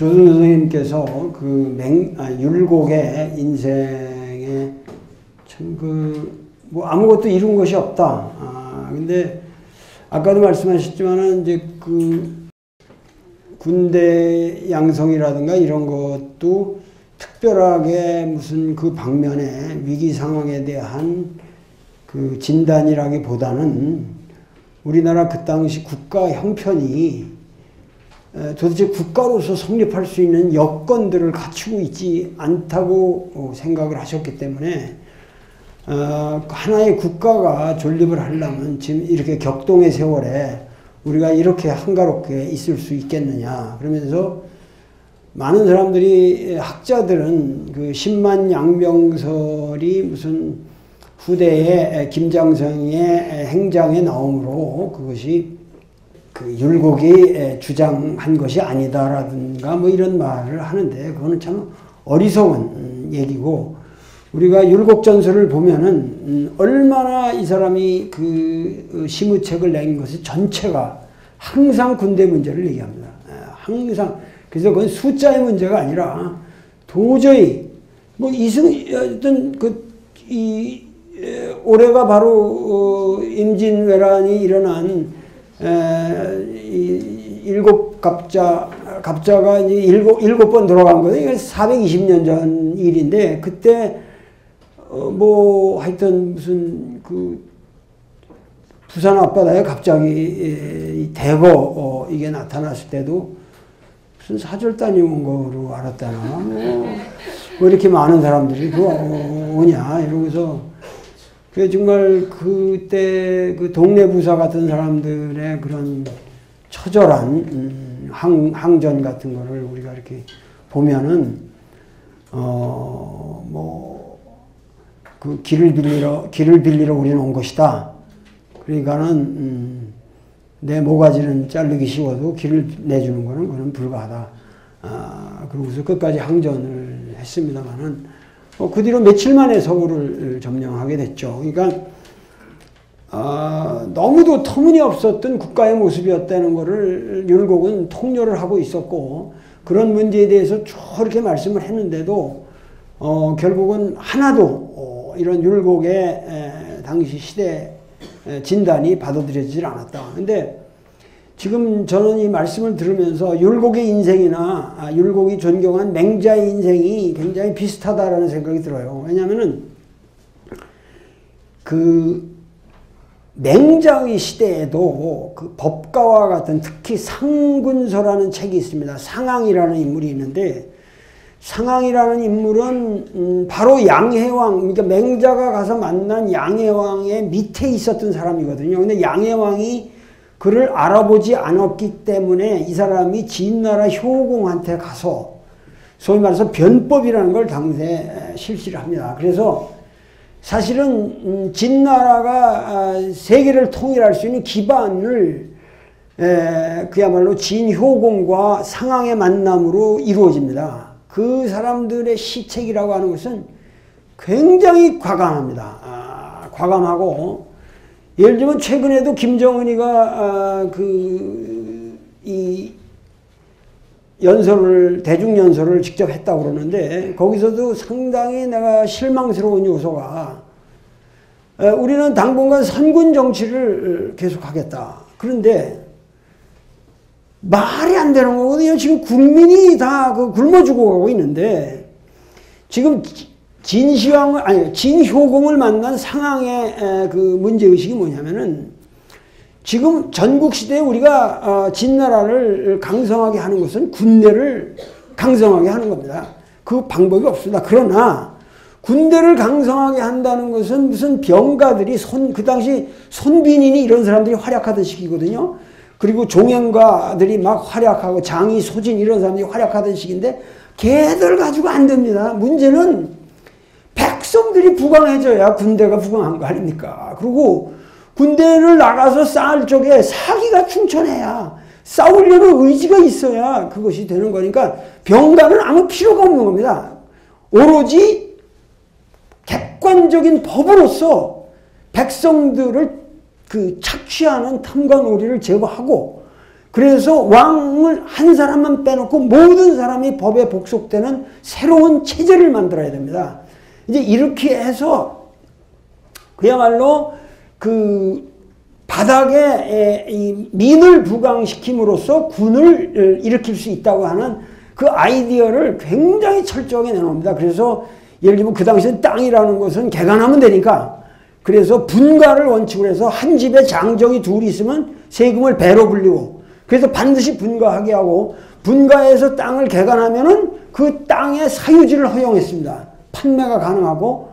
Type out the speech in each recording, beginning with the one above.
조선 선생님께서 그 율곡의 인생에 참 뭐 아무것도 이룬 것이 없다. 근데 아까도 말씀하셨지만은 이제 그 군대 양성이라든가 이런 것도 특별하게 무슨 그 방면에 위기 상황에 대한 그 진단이라기보다는 우리나라 그 당시 국가 형편이 도대체 국가로서 성립할 수 있는 여건들을 갖추고 있지 않다고 생각을 하셨기 때문에 하나의 국가가 존립을 하려면 지금 이렇게 격동의 세월에 우리가 이렇게 한가롭게 있을 수 있겠느냐. 그러면서 많은 사람들이 학자들은 그 10만 양병설이 무슨 후대의 김장성의 행장에 나오므로 그것이 그 율곡이 주장한 것이 아니다라든가 뭐 이런 말을 하는데 그거는 참 어리석은 얘기고 우리가 율곡전설을 보면은 얼마나 이 사람이 그 시무책을 낸 것이 전체가 항상 군대 문제를 얘기합니다. 항상. 그래서 그건 숫자의 문제가 아니라 도저히 뭐 어떤 올해가 바로 임진왜란이 일어난 일곱 갑자가 이제 일곱 번 돌아간 거예요. 이게 420년 전 일인데 그때 뭐 하여튼 무슨 그 부산 앞바다에 갑자기 대거 이게 나타났을 때도 무슨 사절단이 온 거로 알았다나 뭐 이렇게 많은 사람들이 오냐 이러고서 그 정말 그때 그 동네 부사 같은 사람들의 그런 처절한 항전 같은 거를 우리가 이렇게 보면은 뭐 그 길을 빌리러 우리는 온 것이다. 그러니까는 내 모가지는 자르기 쉬워도 길을 내주는 거는 그건 불가하다. 그러고서 끝까지 항전을 했습니다만은 그 뒤로 며칠 만에 서울을 점령하게 됐죠. 그러니까 너무도 터무니없었던 국가의 모습이었다는 것을 율곡은 통렬을 하고 있었고 그런 문제에 대해서 쭉 이렇게 말씀을 했는데도 결국은 하나도 이런 율곡의 당시 시대 진단이 받아들여지질 않았다. 근데 지금 저는 이 말씀을 들으면서 율곡의 인생이나 율곡이 존경한 맹자의 인생이 굉장히 비슷하다라는 생각이 들어요. 왜냐하면은 그 맹자의 시대에도 그 법가와 같은 특히 상군서라는 책이 있습니다. 상황이라는 인물이 있는데 상황이라는 인물은 바로 양해왕, 그러니까 맹자가 가서 만난 양해왕의 밑에 있었던 사람이거든요. 근데 양해왕이 그를 알아보지 않았기 때문에 이 사람이 진나라 효공한테 가서 소위 말해서 변법이라는 걸 당시에 실시를 합니다. 그래서 사실은 진나라가 세계를 통일할 수 있는 기반을 그야말로 진효공과 상황의 만남으로 이루어집니다. 그 사람들의 시책이라고 하는 것은 굉장히 과감합니다. 과감하고 예를 들면 최근에도 김정은이가 이 연설을 대중연설을 직접 했다고 그러는데 거기서도 상당히 내가 실망스러운 요소가 우리는 당분간 선군 정치를 계속하겠다. 그런데 말이 안 되는 거거든요. 지금 국민이 다 굶어 죽어가고 있는데 지금 진효공을 만난 상황의 그 문제의식이 뭐냐면은 지금 전국시대에 우리가 진나라를 강성하게 하는 것은 군대를 강성하게 하는 겁니다. 그 방법이 없습니다. 그러나 군대를 강성하게 한다는 것은 무슨 병가들이 그 당시 손빈인이 이런 사람들이 활약하던 시기거든요. 그리고 종행가들이 막 활약하고 장이 소진 이런 사람들이 활약하던 시기인데 걔들 가지고 안 됩니다. 문제는 백성들이 부강해져야 군대가 부강한 거 아닙니까? 그리고 군대를 나가서 싸울 적에 사기가 충천해야 싸우려는 의지가 있어야 그것이 되는 거니까 병가는 아무 필요가 없는 겁니다. 오로지 객관적인 법으로서 백성들을 그 착취하는 탐관오리를 제거하고 그래서 왕을 한 사람만 빼놓고 모든 사람이 법에 복속되는 새로운 체제를 만들어야 됩니다. 이제 이렇게 해서 그야말로 그 바닥에 이 민을 부강시킴으로써 군을 일으킬 수 있다고 하는 그 아이디어를 굉장히 철저하게 내놓습니다. 그래서 예를 들면 그 당시에 땅이라는 것은 개간하면 되니까, 그래서 분가를 원칙으로 해서 한 집에 장정이 둘이 있으면 세금을 배로 불리고, 그래서 반드시 분가하게 하고, 분가해서 땅을 개간하면은 그 땅의 사유지를 허용했습니다. 판매가 가능하고.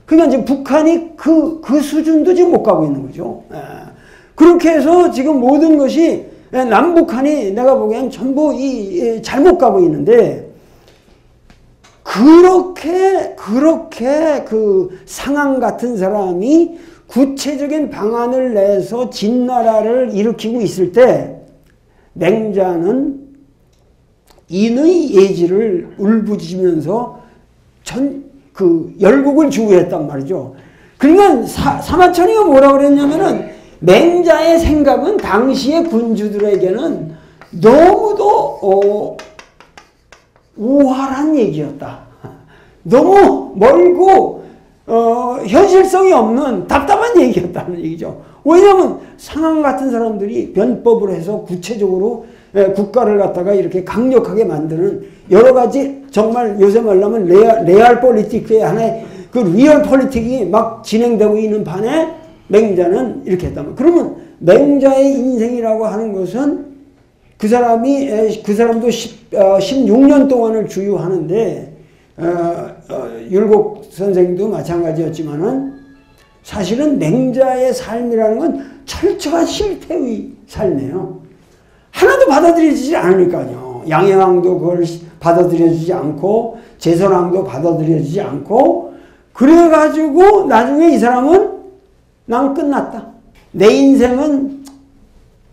그러니까 이제 북한이 그 수준도 지금 못 가고 있는 거죠. 그렇게 해서 지금 모든 것이 남북한이 내가 보기엔 전부 잘못 가고 있는데, 그렇게 그 상황 같은 사람이 구체적인 방안을 내서 진나라를 일으키고 있을 때 맹자는 인의 예지를 울부짖으면서 열국을 주구했단 말이죠. 그러니까 사마천이가 뭐라고 그랬냐면은 맹자의 생각은 당시의 군주들에게는 너무도 우활한 얘기였다. 너무 멀고 현실성이 없는 답답한 얘기였다는 얘기죠. 왜냐하면 상황 같은 사람들이 변법을 해서 구체적으로 국가를 갖다가 이렇게 강력하게 만드는 여러 가지, 정말 요새 말로 하면 레알 폴리틱의 하나의 그 리얼 폴리틱이 막 진행되고 있는 반에 맹자는 이렇게 했다면, 그러면 맹자의 인생이라고 하는 것은 그 사람도 16년 동안을 주유하는데, 율곡 선생도 마찬가지였지만은 사실은 맹자의 삶이라는 건 철저한 실패의 삶이에요. 하나도 받아들여지지 않으니까요. 양해왕도 그걸 받아들여지지 않고, 제선왕도 받아들여지지 않고, 그래가지고 나중에 이 사람은 난 끝났다. 내 인생은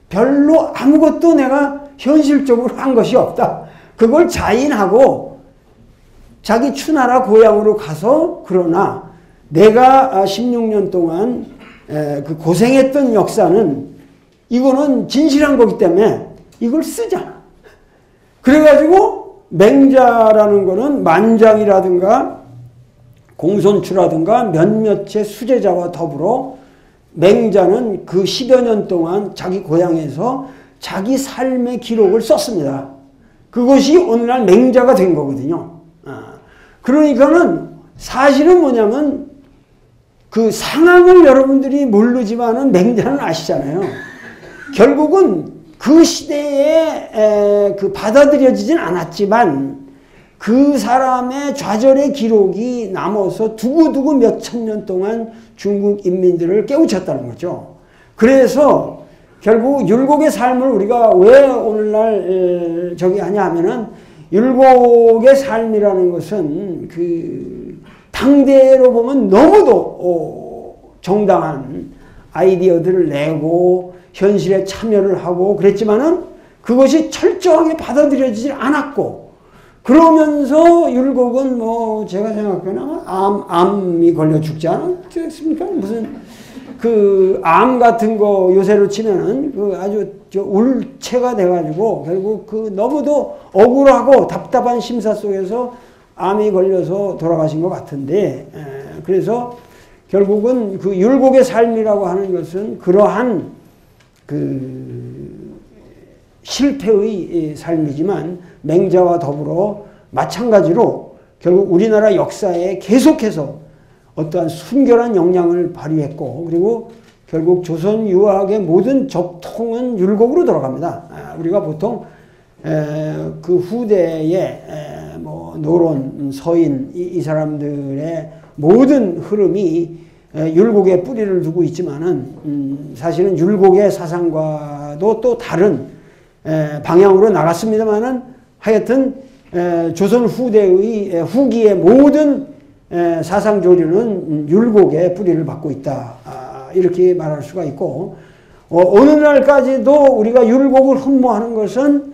별로 아무것도 내가 현실적으로 한 것이 없다. 그걸 자인하고 자기 추나라 고향으로 가서, 그러나 내가 16년 동안 그 고생했던 역사는 이거는 진실한 거기 때문에 이걸 쓰자. 그래가지고 맹자라는 거는 만장이라든가 공손추라든가 몇몇의 수제자와 더불어 맹자는 그 10여 년 동안 자기 고향에서 자기 삶의 기록을 썼습니다. 그것이 오늘날 맹자가 된 거거든요. 그러니까는 사실은 뭐냐면 그 상황을 여러분들이 모르지만은 맹자는 아시잖아요. 결국은 그 시대에 그 받아들여지진 않았지만 그 사람의 좌절의 기록이 남아서 두고두고 몇천 년 동안 중국 인민들을 깨우쳤다는 거죠. 그래서 결국 율곡의 삶을 우리가 왜 오늘날 저기 하냐 하면은, 율곡의 삶이라는 것은 그 당대로 보면 너무도 정당한 아이디어들을 내고 현실에 참여를 하고 그랬지만은 그것이 철저하게 받아들여지지 않았고, 그러면서 율곡은 뭐 제가 생각하기에는 암이 걸려 죽지 않았습니까? 무슨 그 암 같은 거 요새로 치면은 그 아주 울체가 돼가지고 결국 그 너무도 억울하고 답답한 심사 속에서 암이 걸려서 돌아가신 것 같은데, 그래서 결국은 그 율곡의 삶이라고 하는 것은 그러한 그 실패의 삶이지만 맹자와 더불어 마찬가지로 결국 우리나라 역사에 계속해서 어떠한 순결한 영향을 발휘했고, 그리고 결국 조선 유학의 모든 적통은 율곡으로 돌아갑니다. 우리가 보통 그 후대에 뭐 노론, 서인 이 사람들의 모든 흐름이 율곡에 뿌리를 두고 있지만은 사실은 율곡의 사상과도 또 다른 방향으로 나갔습니다만은 하여튼 조선 후대의 후기의 모든 사상 조류는 율곡의 뿌리를 받고 있다. 이렇게 말할 수가 있고, 오늘날까지도 우리가 율곡을 흠모하는 것은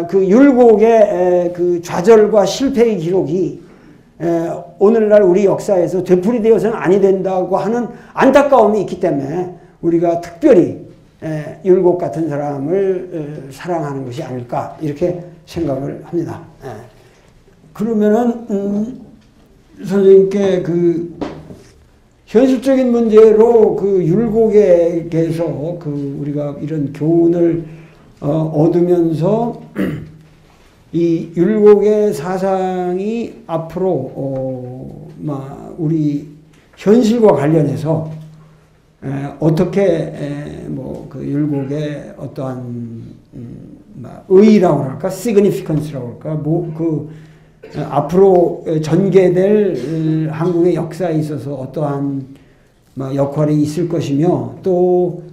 그 율곡의 그 좌절과 실패의 기록이 오늘날 우리 역사에서 되풀이되어서는 아니 된다고 하는 안타까움이 있기 때문에 우리가 특별히 율곡 같은 사람을 사랑하는 것이 아닐까 이렇게 생각을 합니다. 그러면은 선생님께 그 현실적인 문제로 그 율곡에게서 그 우리가 이런 교훈을 얻으면서 이 율곡의 사상이 앞으로 우리 현실과 관련해서 어떻게 뭐 그 율곡의 어떠한 의의라고 할까, significance라고 할까, 뭐 그 앞으로 전개될 한국의 역사에 있어서 어떠한 역할이 있을 것이며 또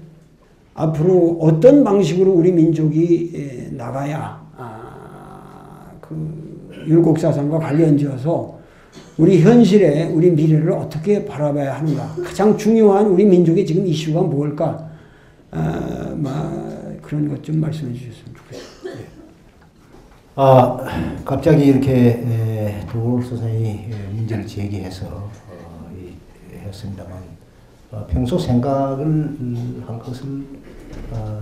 앞으로 어떤 방식으로 우리 민족이 나가야 그 율곡사상과 관련지어서 우리 현실에 우리 미래를 어떻게 바라봐야 하는가, 가장 중요한 우리 민족의 지금 이슈가 뭘까, 그런 것 좀 말씀해 주셨으면 좋겠습니다. 갑자기 이렇게 도올 선생이 문제를 제기해서 했습니다만 평소 생각을 한 것을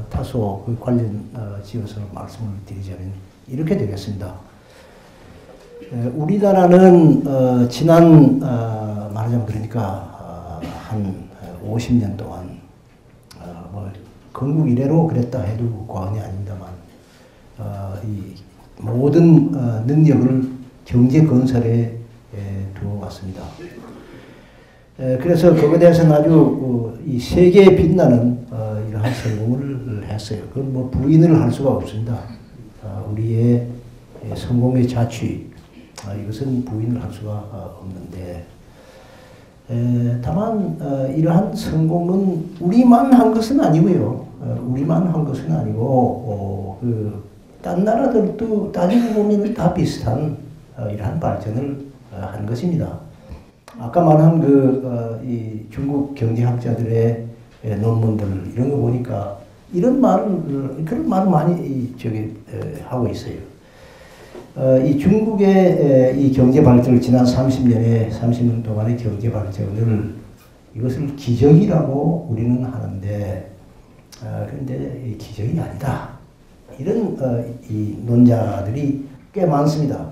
다소 그 관련 지어서 말씀을 드리자면 이렇게 되겠습니다. 우리나라는 지난 말하자면 그러니까 한 50년 동안 뭐 건국 이래로 그랬다 해도 과언이 아닙니다만 이 모든 능력을 경제 건설에 두어왔습니다. 그래서 그것에 대해서는 아주 이 세계에 빛나는 이러한 성공을 했어요. 그건 뭐 부인을 할 수가 없습니다. 우리의 성공의 자취, 이것은 부인을 할 수가 없는데, 다만 이러한 성공은 우리만 한 것은 아니고요. 우리만 한 것은 아니고 딴 나라들도 따지고 보면 다 비슷한 이러한 발전을 한 것입니다. 아까 말한 이 중국 경제학자들의 논문들 이런 거 보니까 그런 말을 많이 하고 있어요. 이 중국의 이 경제 발전을 지난 30년 동안의 경제 발전을 이것을 기적이라고 우리는 하는데, 그런데 기적이 아니다. 이런 이 논자들이 꽤 많습니다.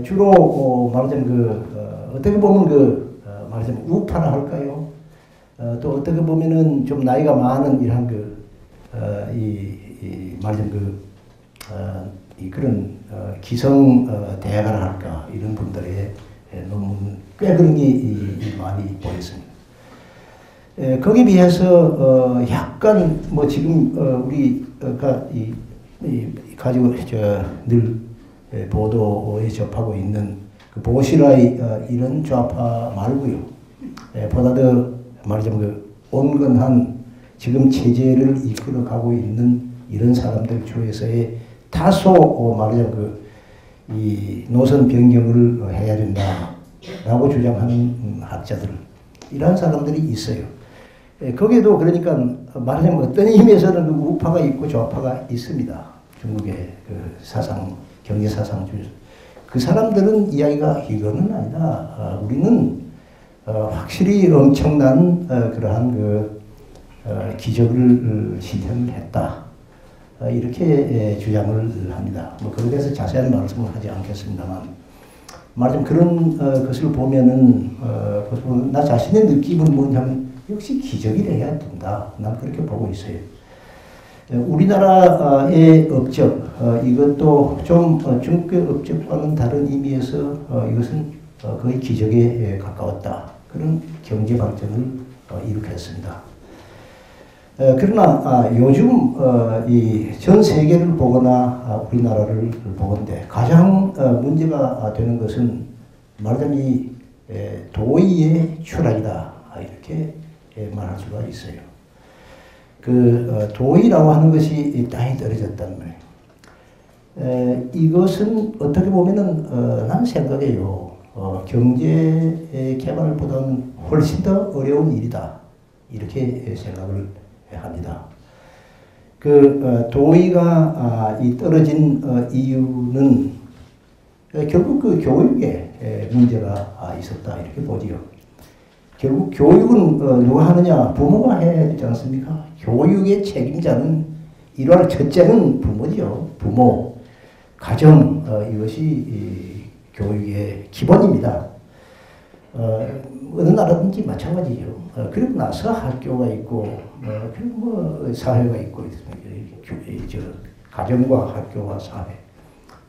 주로 말하자면 어떻게 보면 말하자면 우파라 할까요? 또 어떻게 보면은 좀 나이가 많은 이런 말하자면 그런 기성 대가라 할까 이런 분들의 논문 꽤 그런 게 많이 보였습니다. 거기에 비해서 약간 뭐 지금 우리가 가지고 늘 보도에 접하고 있는 그 보시라의 이런 좌파 말고요. 보다 더 말하자면 온건한 지금 체제를 이끌어가고 있는 이런 사람들 중에서의 다소 말하자면 이 노선 변경을 해야 된다라고 주장하는 학자들, 이러한 사람들이 있어요. 거기에도 그러니까 말하자면 어떤 의미에서는 우파가 있고 좌파가 있습니다. 중국의 사상, 경제 사상 중에서. 그 사람들은 이야기가 이거는 아니다. 우리는 확실히 엄청난 그러한 기적을 실현을 했다. 이렇게 주장을 합니다. 뭐 그에 대해서 자세한 말씀을 하지 않겠습니다만, 말하자면 그런 것을 보면은 나 자신의 느낌은 뭐냐면 역시 기적이라 해야 된다. 난 그렇게 보고 있어요. 우리나라의 업적, 이것도 좀 중국의 업적과는 다른 의미에서 이것은 거의 기적에 가까웠다. 그런 경제 발전을 이룩했습니다. 그러나 요즘 이 전 세계를 보거나 우리나라를 보건대 가장 문제가 되는 것은 말하자면 이 도의의 추락이다. 이렇게 말할 수가 있어요. 도의라고 하는 것이 땅에 떨어졌단 말이에요. 이것은 어떻게 보면은 난 생각해요. 경제 개발보다는 훨씬 더 어려운 일이다. 이렇게 생각을 합니다. 도의가 이 떨어진 이유는 결국 교육에 문제가 있었다. 이렇게 보지요. 결국 교육은 누가 하느냐? 부모가 해야 되지 않습니까? 교육의 책임자는 일할 첫째는 부모죠. 부모, 가정, 이것이 교육의 기본입니다. 어느 나라든지 마찬가지죠. 그리고 나서 학교가 있고, 그리고 뭐 사회가 있고, 가정과 학교와 사회.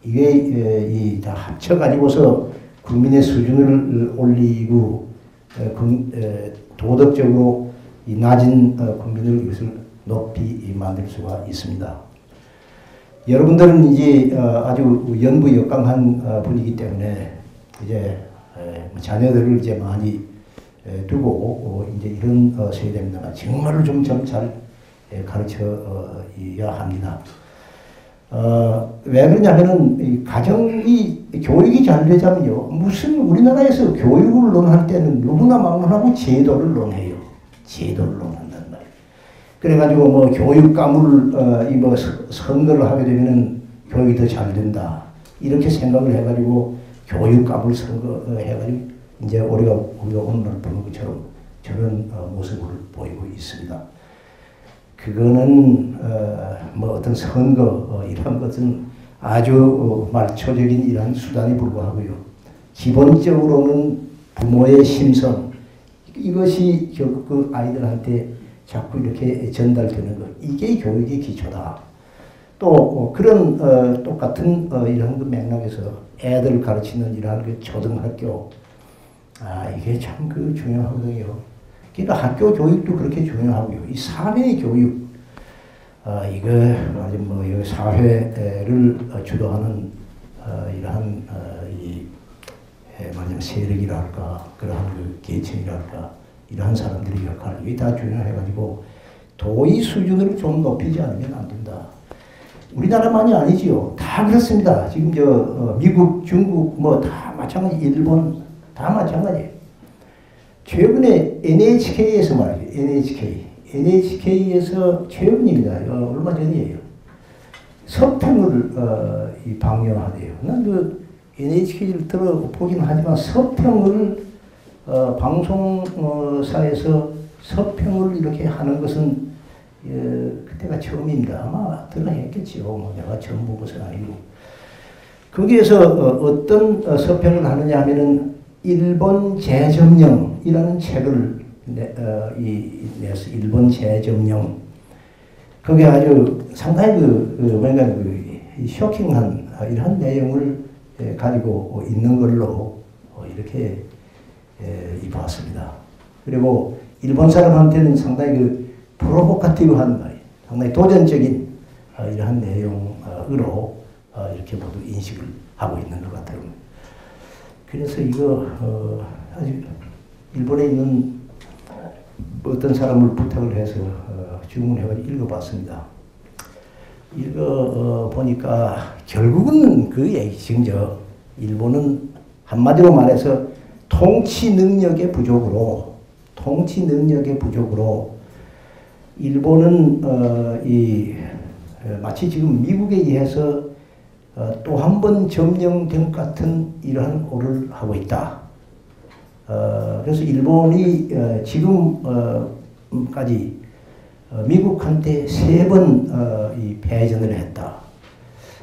이게 다 합쳐가지고서 국민의 수준을 올리고, 도덕적으로 이 낮은 국민을 이것을 높이 만들 수가 있습니다. 여러분들은 이제 아주 연부역강한 분이기 때문에 이제 자녀들을 이제 많이 두고 이제 이런 세대입니다. 정말로 좀 잘 가르쳐야 합니다. 왜 그러냐면은 이 가정이 교육이 잘 되자면요. 무슨 우리나라에서 교육을 논할 때는 누구나 막론하고 제도를 논해요. 제도를 논한단 말이에요. 그래가지고 뭐 교육감을 뭐 선거를 하게 되면은 교육이 더 잘 된다. 이렇게 생각을 해가지고 교육감을 선거해가지고 이제 우리가 오늘 보는 것처럼 저런 모습을 보이고 있습니다. 그거는 뭐 어떤 선거 이런 것은 아주 말초적인 이러한 수단에 불과하고요. 기본적으로는 부모의 심성 이것이 결국 그 아이들한테 자꾸 이렇게 전달되는 것 이게 교육의 기초다. 또 그런 똑같은 이런 그 맥락에서 애들 가르치는 이러한 그 초등학교 이게 참 그 중요하거든요. 그러니까 학교 교육도 그렇게 중요하고요. 이 사회 교육, 이거 아주 뭐 사회를 주도하는 이러한 말하자면 세력이랄까 그러한 그 계층이랄까 이러한 사람들의 역할 이게 다 중요해가지고 도의 수준을 좀 높이지 않으면 안 된다. 우리나라만이 아니지요. 다 그렇습니다. 지금 미국, 중국 뭐 다 마찬가지, 일본 다 마찬가지예요. 최근에 NHK에서 말이죠. NHK에서 최근입니다. 얼마 전이에요. 서평을 방영하대요. 난 그 NHK를 들어보긴 하지만 서평을 방송사에서 서평을 이렇게 하는 것은 그때가 처음입니다. 아마 들어했겠지요. 뭐 내가 처음 본 것은 아니고. 거기에서 어떤 서평을 하느냐 하면은 일본 재점령이라는 책을 내서 일본 재점령. 그게 아주 상당히 뭔가 쇼킹한 이런 내용을 가지고 있는 걸로 이렇게 봤습니다. 그리고 일본 사람한테는 상당히 프로보카티브한 말이에요. 상당히 도전적인 이러한 내용으로 이렇게 모두 인식을 하고 있는 것 같아요. 그래서 이거 아직 일본에 있는 어떤 사람을 부탁을 해서 주문해가지고 읽어봤습니다. 읽어보니까 결국은 그 얘기 지금 일본은 한마디로 말해서 통치 능력의 부족으로 일본은 마치 지금 미국에 의해서 또 한 번 점령된 같은 이러한 꼴을 하고 있다. 그래서 일본이 지금까지 미국한테 3번 패전을 했다.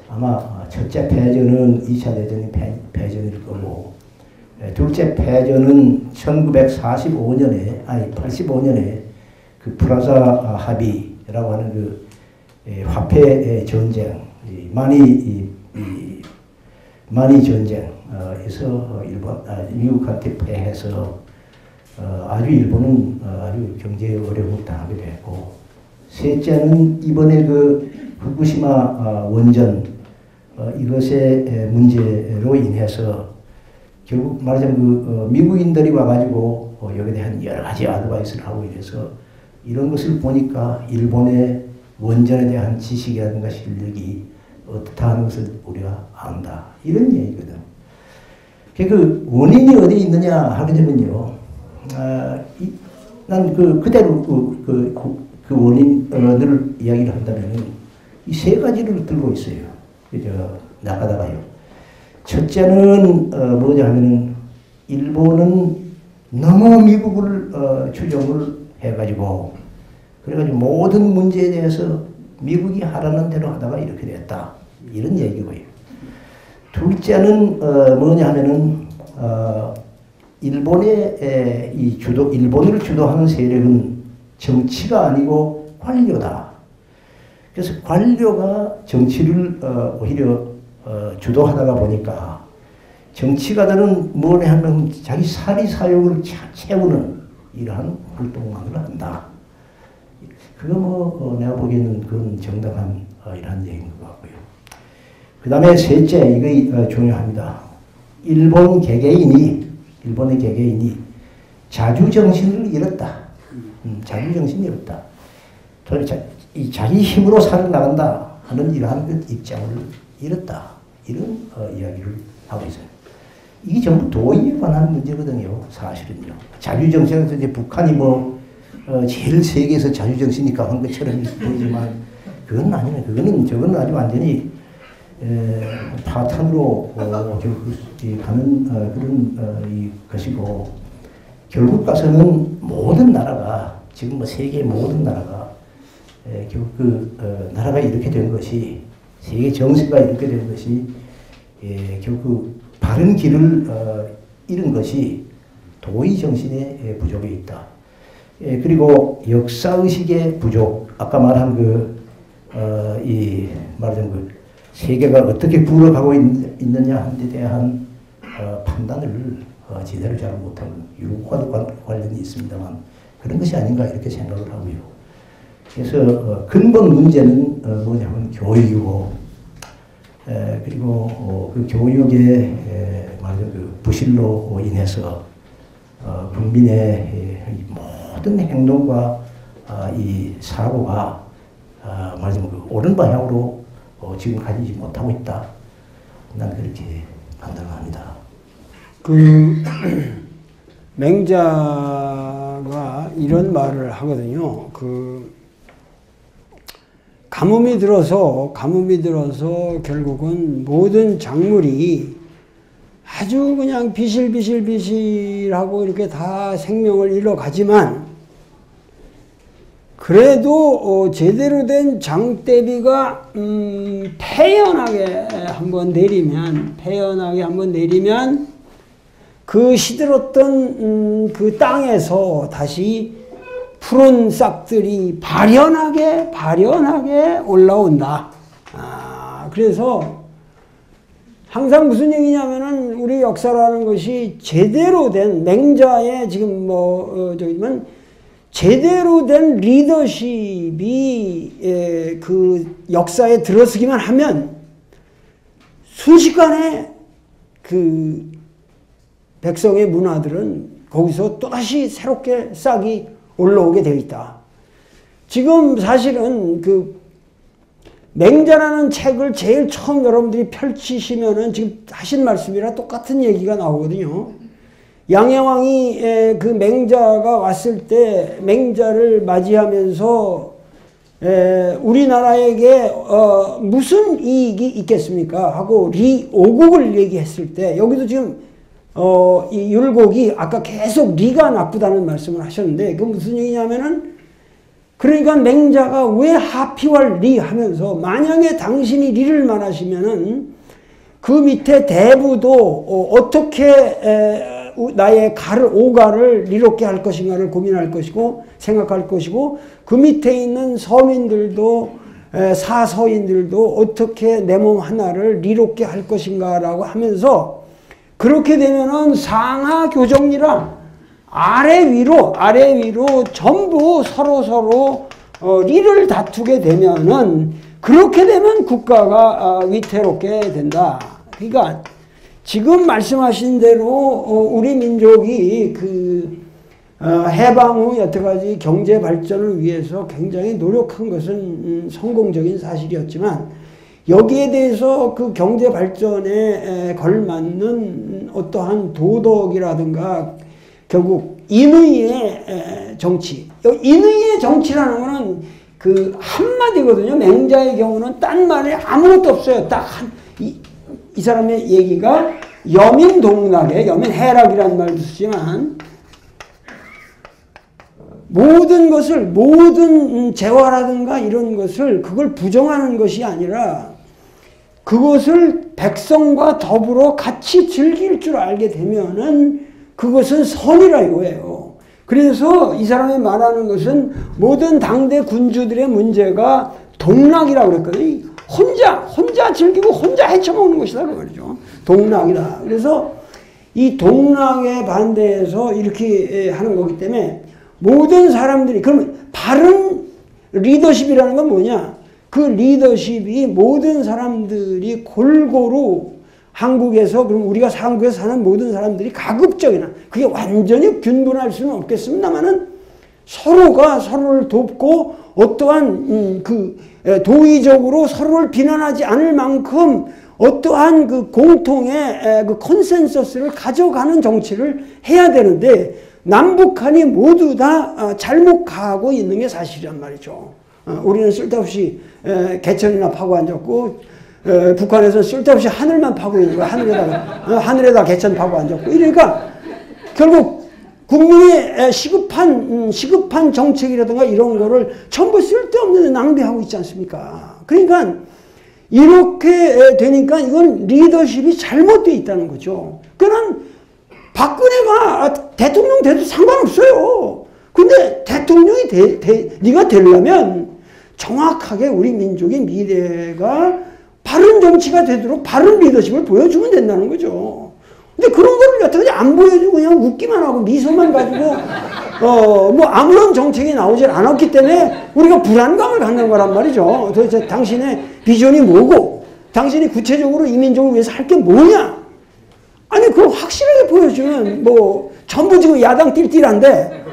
아마 첫째 패전은 2차 대전이 패전일 거고 둘째 패전은 85년에 그 프라자 합의라고 하는 그 화폐 전쟁, 마니 전쟁에서 미국한테 패해서 아주 일본은 아주 경제 어려움을 당하게 됐고, 셋째는 이번에 그 후쿠시마 원전 이것의 문제로 인해서 결국 말하자면 미국인들이 와가지고 여기에 대한 여러 가지 어드바이스를 하고 이래서 이런 것을 보니까 일본의 원전에 대한 지식이라든가 실력이 어떻다는 것을 우리가 안다. 이런 얘기거든. 그 원인이 어디 있느냐 하려면요. 난 그대로 그 원인을 이야기를 한다면 이 3가지를 들고 있어요. 나가다가요. 첫째는 뭐냐 하면은 일본은 너무 미국을 추종을 해가지고 그래가지고 모든 문제에 대해서 미국이 하라는 대로 하다가 이렇게 됐다. 이런 얘기고요. 둘째는 뭐냐 하면은 일본의 일본을 주도하는 세력은 정치가 아니고 관료다. 그래서 관료가 정치를 오히려 주도하다가 보니까 정치가들은 뭐냐 하면 자기 사리사욕을 채우는 이러한 활동만을 한다. 그거 내가 보기에는 그건 정당한 이러한 얘기인 것 같고요. 그 다음에 셋째, 이거 중요합니다. 일본의 개개인이 자주정신을 잃었다. 자주정신을 잃었다. 자기 힘으로 살아나간다 하는 이러한 입장을 잃었다. 이런 이야기를 하고 있어요. 이게 전부 도의에 관한 문제거든요. 사실은요. 자주정신에서 이제 북한이 제일 세계에서 자주정신이 강한 것처럼 보이지만 그건 아니네. 저건 아주 완전히 파탄으로 가는 그런 것이고 결국 가서는 모든 나라가 지금 세계 모든 나라가 결국 나라가 이렇게 된 것이 세계 정세가 이렇게 된 것이 결국 바른 길을 잃은 것이 도의 정신의 부족에 있다. 그리고 역사의식의 부족, 아까 말한 말하자면 세계가 어떻게 굴러가고 있느냐 하는 데 대한 판단을 제대로 잘 못하는 유고와도 관련이 있습니다만 그런 것이 아닌가 이렇게 생각을 하고요. 그래서 근본 문제는 뭐냐면 교육이고 그리고 그 교육의 말하자면 그 부실로 인해서 국민의 모든 행동과 이 사고가 말하자면 그 옳은 방향으로 지금 가지지 못하고 있다. 난 그렇게 판단을 합니다. 맹자가 이런 말을 하거든요. 가뭄이 들어서 결국은 모든 작물이 아주 그냥 비실비실하고 이렇게 다 생명을 잃어가지만 그래도 제대로 된 장대비가 패연하게 한번 내리면 그 시들었던 그 땅에서 다시 푸른 싹들이 발연하게 올라온다. 그래서 항상 무슨 얘기냐면은 우리 역사라는 것이 제대로 된 맹자의 지금 제대로 된 리더십이 그 역사에 들어서기만 하면 순식간에 그 백성의 문화들은 거기서 또다시 새롭게 싹이 올라오게 되어 있다. 지금 사실은 그 맹자라는 책을 제일 처음 여러분들이 펼치시면은 지금 하신 말씀이랑 똑같은 얘기가 나오거든요. 양해왕이 그 맹자가 왔을 때 맹자를 맞이하면서 우리나라에게 무슨 이익이 있겠습니까? 하고 리오국을 얘기했을 때 여기도 지금 이 율곡이 아까 계속 리가 나쁘다는 말씀을 하셨는데 그 무슨 얘기냐면은 그러니까 맹자가 왜 하피월 리 하면서 만약에 당신이 리를 말하시면은 그 밑에 대부도 어떻게 나의 오가를 리롭게 할 것인가를 고민할 것이고 생각할 것이고 그 밑에 있는 서민들도 사서인들도 어떻게 내 몸 하나를 리롭게 할 것인가라고 하면서 그렇게 되면은 상하 교정리라 아래 위로 전부 서로 리를 다투게 되면은 그렇게 되면 국가가 위태롭게 된다. 그러니까 지금 말씀하신 대로 우리 민족이 해방 후 여태까지 경제 발전을 위해서 굉장히 노력한 것은 성공적인 사실이었지만 여기에 대해서 그 경제 발전에 걸맞는 어떠한 도덕이라든가 결국 인의의 정치. 인의의 정치라는 거는 그 한마디거든요. 맹자의 경우는 딴 말에 아무것도 없어요. 딱 이 사람의 얘기가 여민동락에 여민해락이라는 말도 쓰지만 모든 것을, 모든 재화라든가 이런 것을 그걸 부정하는 것이 아니라 그것을 백성과 더불어 같이 즐길 줄 알게 되면은 그것은 선이라 이거예요. 그래서 이 사람이 말하는 것은 모든 당대 군주들의 문제가 동락이라고 그랬거든요. 혼자 즐기고 혼자 헤쳐먹는 것이다 그 말이죠. 동락이다. 그래서 이 동락에 반대해서 이렇게 하는 거기 때문에 모든 사람들이, 그러면 바른 리더십이라는 건 뭐냐? 그 리더십이 모든 사람들이 골고루 한국에서, 그럼 우리가 한국에서 사는 모든 사람들이 가급적이나, 그게 완전히 균분할 수는 없겠습니다만은 서로가 서로를 돕고 어떠한 도의적으로 서로를 비난하지 않을 만큼 어떠한 그 공통의 그 컨센서스를 가져가는 정치를 해야 되는데 남북한이 모두 다 잘못 가고 있는 게 사실이란 말이죠. 우리는 쓸데없이 개천이나 파고 앉았고 북한에서는 쓸데없이 하늘만 파고 있는 거야. 하늘에다 개천 파고 앉았고 이러니까 결국 국민의 시급한 정책이라든가 이런 거를 전부 쓸데없는 데 낭비하고 있지 않습니까? 그러니까 이렇게 되니까 이건 리더십이 잘못되어 있다는 거죠. 그는 박근혜가 대통령 돼도 상관없어요. 근데 대통령이 네가 되려면 정확하게 우리 민족의 미래가 바른 정치가 되도록 바른 리더십을 보여주면 된다는 거죠. 근데 그런 거를 여태까지 안 보여주고 그냥 웃기만 하고 미소만 가지고 뭐 아무런 정책이 나오질 않았기 때문에 우리가 불안감을 갖는 거란 말이죠. 도대체 당신의 비전이 뭐고 당신이 구체적으로 이 민족을 위해서 할 게 뭐냐. 아니 그걸 확실하게 보여주면 뭐 전부 지금 야당 띨띨한데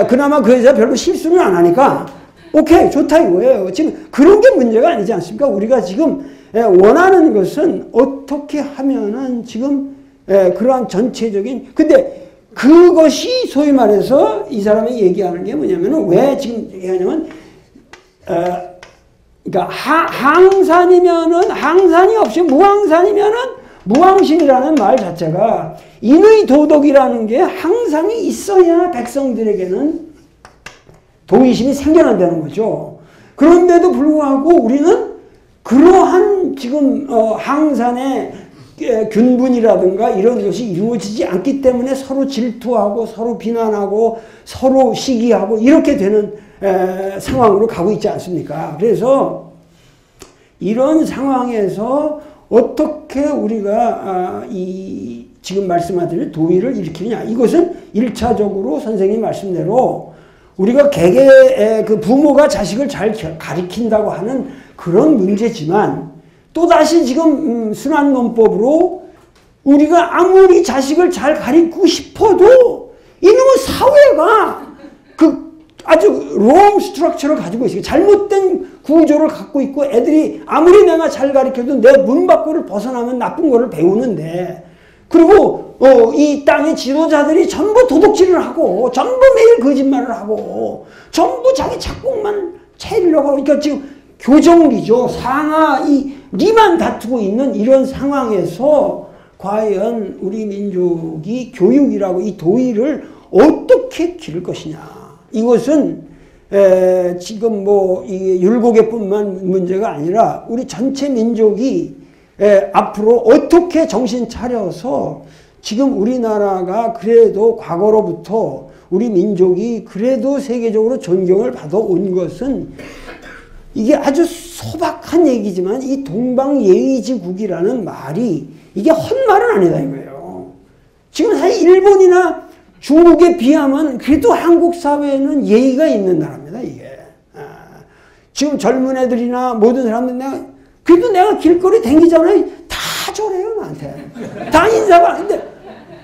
그나마 그 여자 별로 실수는 안 하니까 오케이 좋다 이거예요. 지금 그런 게 문제가 아니지 않습니까? 우리가 지금 원하는 것은 어떻게 하면은 지금 그러한 전체적인, 근데 그것이 소위 말해서 이 사람이 얘기하는 게 뭐냐면은 왜 지금 얘기하냐면 그러니까 항산이면은 항산이 없이 무항산이면은 무항신이라는 말 자체가 인의 도덕이라는 게 항상이 있어야 백성들에게는 도의심이 생겨난다는 거죠. 그런데도 불구하고 우리는 그러한 지금 항산의 균분이라든가 이런 것이 이루어지지 않기 때문에 서로 질투하고 서로 비난하고 서로 시기하고 이렇게 되는 상황으로 가고 있지 않습니까? 그래서 이런 상황에서 어떻게 우리가 이 지금 말씀하신 도의를 일으키느냐. 이것은 1차적으로 선생님 말씀대로 우리가 개개의 그 부모가 자식을 잘 가르친다고 하는 그런 문제지만 또다시 지금 순환논법으로 우리가 아무리 자식을 잘 가르치고 싶어도 이놈의 사회가 그 아주 wrong structure를 가지고 있어요. 잘못된 구조를 갖고 있고 애들이 아무리 내가 잘 가르쳐도 내 문 밖으로 벗어나면 나쁜 거를 배우는데 그리고 이 땅의 지도자들이 전부 도둑질을 하고 전부 매일 거짓말을 하고 전부 자기 착복만 채우려고 하고 그러니까 지금 교정리죠. 상하 리만 다투고 있는 이런 상황에서 과연 우리 민족이 교육이라고 이 도의를 어떻게 기를 것이냐. 이것은 지금 뭐 이 율곡에뿐만 문제가 아니라 우리 전체 민족이 앞으로 어떻게 정신 차려서 지금 우리나라가 그래도 과거로부터 우리 민족이 그래도 세계적으로 존경을 받아온 것은 이게 아주 소박한 얘기지만 이 동방예의지국이라는 말이 이게 헛말은 아니다 이거예요. 지금 사실 일본이나 중국에 비하면 그래도 한국 사회는 예의가 있는 나라입니다 이게. 지금 젊은 애들이나 모든 사람들 그래도 내가 길거리 다니잖아요. 다 저래요 나한테. 다 인사가. 근데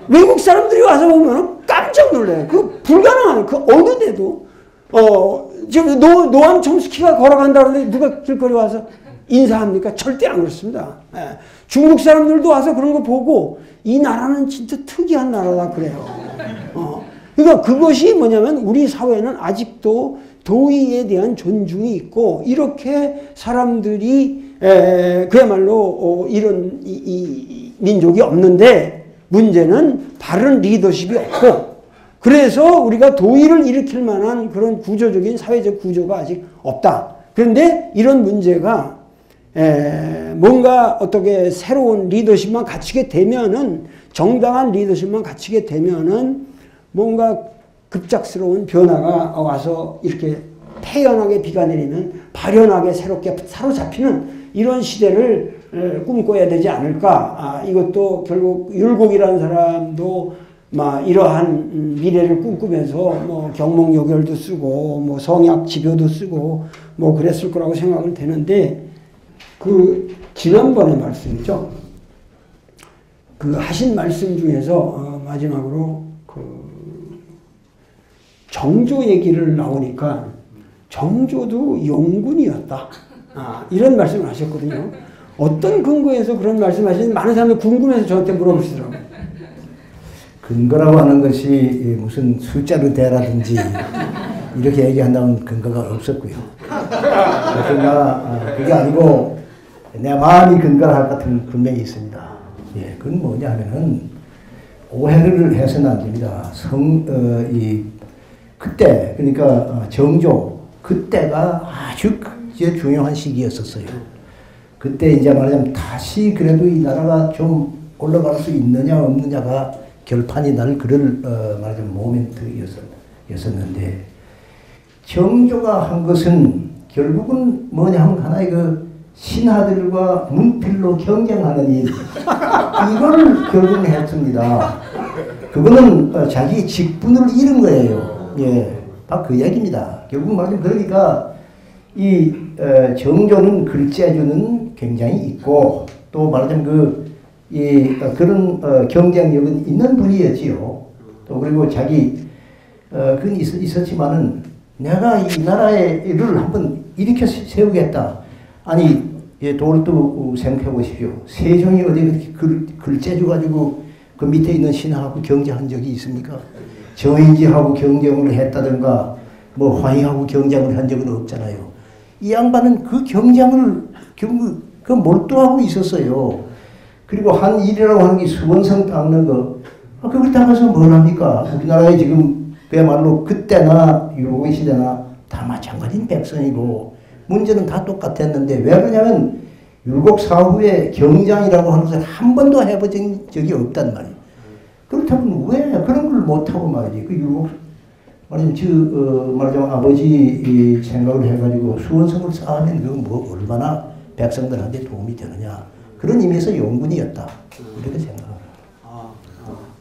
외국 사람들이 와서 보면 깜짝 놀라요. 그 불가능한 그 어느 데도 지금 노암 촘스키가 걸어간다 그러는데 누가 길거리 와서 인사합니까? 절대 안 그렇습니다. 중국 사람들도 와서 그런 거 보고 이 나라는 진짜 특이한 나라다 그래요. 그러니까 그것이 뭐냐면 우리 사회는 아직도 도의에 대한 존중이 있고 이렇게 사람들이 그야말로 이런 이 민족이 없는데 문제는 바른 리더십이 없고 그래서 우리가 도의를 일으킬 만한 그런 구조적인 사회적 구조가 아직 없다. 그런데 이런 문제가 뭔가 어떻게 새로운 리더십만 갖추게 되면은, 정당한 리더십만 갖추게 되면은 뭔가 급작스러운 변화가 와서 이렇게 태연하게 비가 내리면 발연하게 새롭게 사로잡히는 이런 시대를 꿈꿔야 되지 않을까. 이것도 결국 율곡이라는 사람도 막 이러한 미래를 꿈꾸면서 뭐 경몽요결도 쓰고 뭐 성약지묘도 쓰고 뭐 그랬을 거라고 생각은 되는데, 그 지난번에 말씀이죠. 그 하신 말씀 중에서 마지막으로 그 정조 얘기를 나오니까 정조도 용군이었다. 이런 말씀을 하셨거든요. 어떤 근거에서 그런 말씀하시는지 많은 사람들이 궁금해서 저한테 물어보시더라고요. 근거라고 하는 것이 무슨 숫자로 대라든지 이렇게 얘기한다는 근거가 없었고요. 그러나 그게 아니고 내 마음이 근거를 할 것 같은 분명히 있습니다. 예, 그건 뭐냐 하면은 오해를 해서는 안 됩니다. 그때, 그러니까 정조, 그때가 아주 중요한 시기였었어요. 그때 이제 말하자면 다시 그래도 이 나라가 좀 올라갈 수 있느냐 없느냐가 결판이 날 그런 말하자면 모멘트였었는데, 정조가 한 것은 결국은 뭐냐 하면 하나의 그 신하들과 문필로 경쟁하는 일, 이걸 결국은 했습니다. 그거는 자기 직분을 잃은 거예요. 예, 딱 그 얘기입니다. 결국 말하자면 그러니까 이 정조는 글재주는 굉장히 있고, 또 말하자면 그런 경쟁력은 있는 분이었지요. 또 그리고 자기 그건 있었지만은 내가 이 나라의 일을 한번 일으켜 세우겠다. 아니, 예, 도를 생각해 보십시오. 세종이 어디 그렇게 글재주 가지고 그 밑에 있는 신하하고 경쟁한 적이 있습니까? 정인지하고 경쟁을 했다든가 뭐 황희하고 경쟁을 한 적은 없잖아요. 이 양반은 그 경쟁을 결국 그 몰두하고 있었어요. 그리고 한 일이라고 하는 게 수원성 닦는 거, 그걸 닦아서 뭘 합니까? 우리나라에 지금 그야말로 그때나 율곡의 시대나 다 마찬가지인 백성이고 문제는 다 똑같았는데, 왜 그러냐면 율곡 사후에 경장이라고 하는 것을 한 번도 해본 적이 없단 말이에요. 그렇다면 왜 그런 걸 못하고 말이지. 그 율곡 말하자면 아버지 생각을 해가지고 수원성을 쌓으면 그건 뭐 얼마나 백성들한테 도움이 되느냐. 그런 의미에서 용군이었다. 이렇게 생각합니다.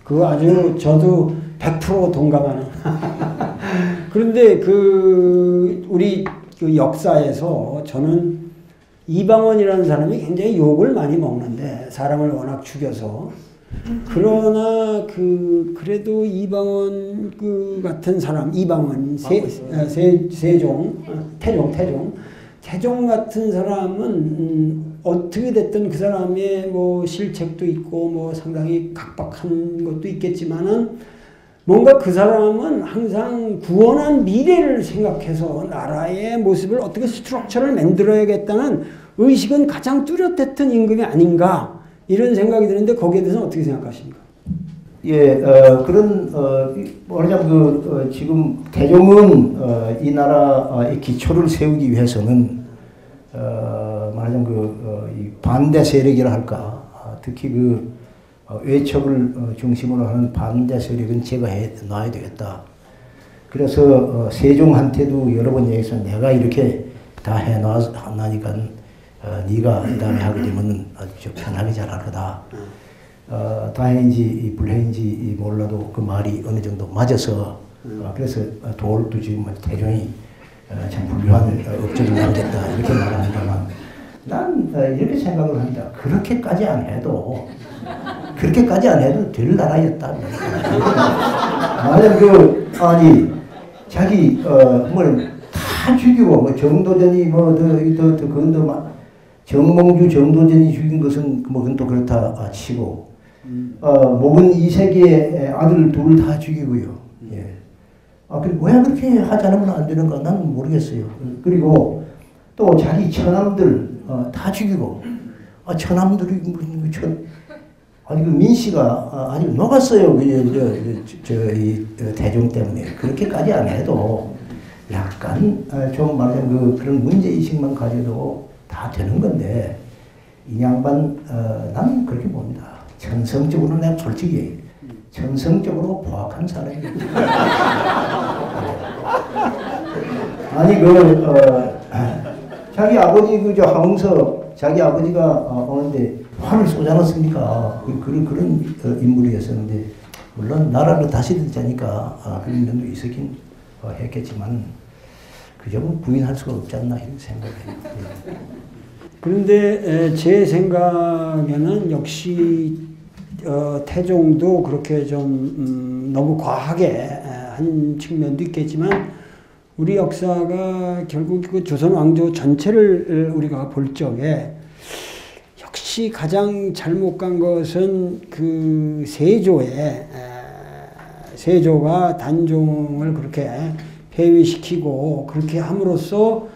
그거 아주 저도 100% 동감하는. 그런데 우리 그 역사에서 저는 이방원이라는 사람이 굉장히 욕을 많이 먹는데, 사람을 워낙 죽여서. 그러나 그래도 이방원 같은 사람, 이방원, 태종 같은 사람은 어떻게 됐든 그 사람의 뭐 실책도 있고 뭐 상당히 각박한 것도 있겠지만은, 뭔가 그 사람은 항상 구원한 미래를 생각해서 나라의 모습을 어떻게 스트럭처를 만들어야겠다는 의식은 가장 뚜렷했던 임금이 아닌가, 이런 생각이 드는데 거기에 대해서는 어떻게 생각하십니까? 예, 말하자면 지금 태종은 이 나라의 기초를 세우기 위해서는 말하자면 이 반대 세력이라 할까, 특히 외척을 중심으로 하는 반대 세력은 제거해 놔야 되겠다. 그래서 세종한테도 여러 번 얘기해서 내가 이렇게 다 해놨으니까 네가 이 다음에 하게 되면 아주 편하게 잘할 거다. 다행인지 불행인지 몰라도 그 말이 어느 정도 맞아서 그래서 도를 지금 태종이 참 훌륭한 업적을 남겼다 이렇게 말합니다만, 난 이렇게 생각을 합니다. 그렇게까지 안 해도 될 나라였다. 아니 자기 다 죽이고 정도전이 정몽주 정도전이 죽인 것은 그건 또 그렇다 치고, 목은 이세계의 아들 둘 다 죽이고요. 예. 왜 그렇게 하지 않으면 안 되는가 나는 모르겠어요. 그리고 또 자기 처남들 다 죽이고, 처남들이 무슨 아니 그 민씨가 아주 녹았어요. 이 대중 때문에. 그렇게까지 안 해도 약간 좀 말하자면 그런 문제의식만 가져도 다 되는 건데 이 양반 나는 그렇게 봅니다. 천성적으로 내가 솔직히 천성적으로 포악한 사람이에요. 아니 자기 아버지 그저 황응석 자기 아버지가 오는데 화를 쏘지 않았습니까? 그런 인물이었었는데 물론 나라를 다스리는 자니까 그런 면도 있었긴 했겠지만 그 점은 부인할 수가 없지 않나 이런 생각이에요. 그런데 제 생각에는 역시 태종도 그렇게 좀 너무 과하게 한 측면도 있겠지만 우리 역사가 결국 그 조선 왕조 전체를 우리가 볼 적에 역시 가장 잘못 간 것은 그 세조가 단종을 그렇게 폐위시키고 그렇게 함으로써